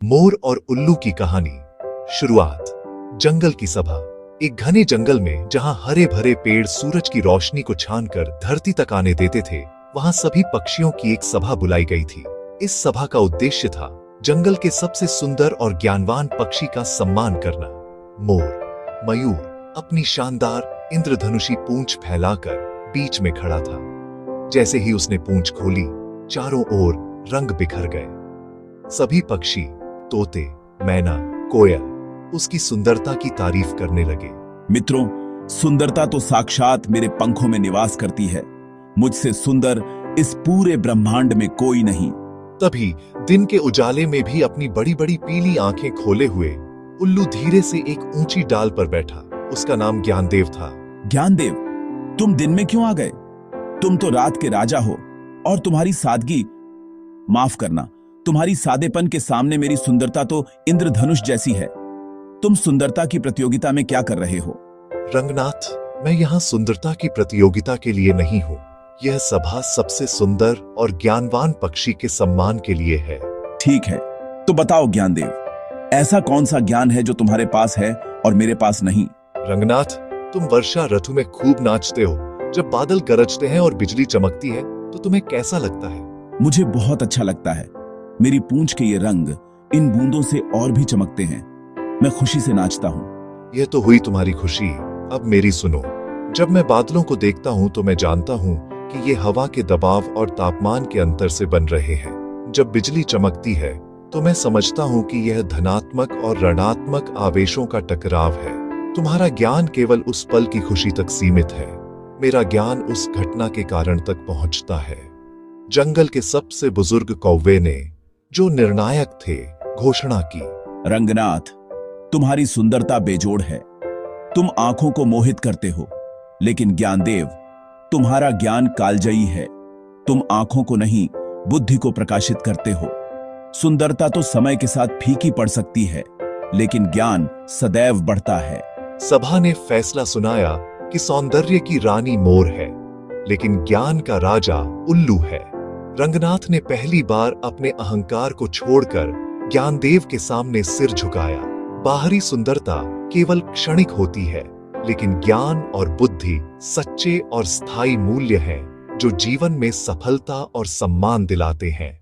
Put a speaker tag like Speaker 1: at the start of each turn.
Speaker 1: मोर और उल्लू की कहानी। शुरुआत। जंगल की सभा। एक घने जंगल में जहां हरे भरे पेड़ सूरज की रोशनी को छानकर धरती तक आने देते थे, वहां सभी पक्षियों की एक सभा बुलाई गई थी। इस सभा का उद्देश्य था जंगल के सबसे सुंदर और ज्ञानवान पक्षी का सम्मान करना। मोर, मयूर, अपनी शानदार इंद्रधनुषी पूंछ फैलाकर बीच में खड़ा था। जैसे ही उसने पूंछ खोली, चारों ओर रंग बिखर गए। सभी पक्षी, तोते, मैना, कोयल उसकी सुंदरता की तारीफ करने लगे।
Speaker 2: मित्रों, सुंदरता तो साक्षात मेरे पंखों में निवास करती है। मुझसे सुंदर इस पूरे ब्रह्मांड में कोई नहीं।
Speaker 1: तभी दिन के उजाले में भी अपनी बड़ी बड़ी पीली आंखें खोले हुए उल्लू धीरे से एक ऊंची डाल पर बैठा। उसका नाम ज्ञानदेव था।
Speaker 2: ज्ञानदेव, तुम दिन में क्यों आ गए? तुम तो रात के राजा हो और तुम्हारी सादगी, माफ करना, तुम्हारी सादेपन के सामने मेरी सुंदरता तो इंद्रधनुष जैसी है। तुम सुंदरता की प्रतियोगिता में क्या कर रहे हो?
Speaker 1: रंगनाथ, मैं यहाँ सुंदरता की प्रतियोगिता के लिए नहीं हूँ। यह सभा सबसे सुंदर और ज्ञानवान पक्षी के सम्मान के लिए है।
Speaker 2: ठीक है, तो बताओ ज्ञानदेव, ऐसा कौन सा ज्ञान है जो तुम्हारे पास है और मेरे पास नहीं?
Speaker 1: रंगनाथ, तुम वर्षा ऋतु में खूब नाचते हो। जब बादल गरजते हैं और बिजली चमकती है तो तुम्हें कैसा लगता है?
Speaker 2: मुझे बहुत अच्छा लगता है। मेरी पूंछ के ये रंग इन बूंदों से और भी चमकते हैं। मैं खुशी से नाचता हूँ।
Speaker 1: यह तो हुई तुम्हारी खुशी, अब मेरी सुनो। जब मैं बादलों को देखता हूँ तो मैं जानता हूँ कि ये हवा के दबाव और तापमान के अंतर से बन रहे हैं। जब बिजली चमकती है तो मैं समझता हूँ कि यह धनात्मक और ऋणात्मक आवेशों का टकराव है। तुम्हारा ज्ञान केवल उस पल की खुशी तक सीमित है। मेरा ज्ञान उस घटना के कारण तक पहुंचता है। जंगल के सबसे बुजुर्ग कौवे ने, जो निर्णायक थे, घोषणा की।
Speaker 2: रंगनाथ, तुम्हारी सुंदरता बेजोड़ है। तुम आंखों को मोहित करते हो, लेकिन ज्ञानदेव, तुम्हारा ज्ञान कालजयी है। तुम आंखों को नहीं, बुद्धि को प्रकाशित करते हो। सुंदरता तो समय के साथ फीकी पड़ सकती है, लेकिन ज्ञान सदैव बढ़ता है।
Speaker 1: सभा ने फैसला सुनाया कि सौंदर्य की रानी मोर है, लेकिन ज्ञान का राजा उल्लू है। रंगनाथ ने पहली बार अपने अहंकार को छोड़कर ज्ञानदेव के सामने सिर झुकाया। बाहरी सुंदरता केवल क्षणिक होती है, लेकिन ज्ञान और बुद्धि सच्चे और स्थायी मूल्य हैं जो जीवन में सफलता और सम्मान दिलाते हैं।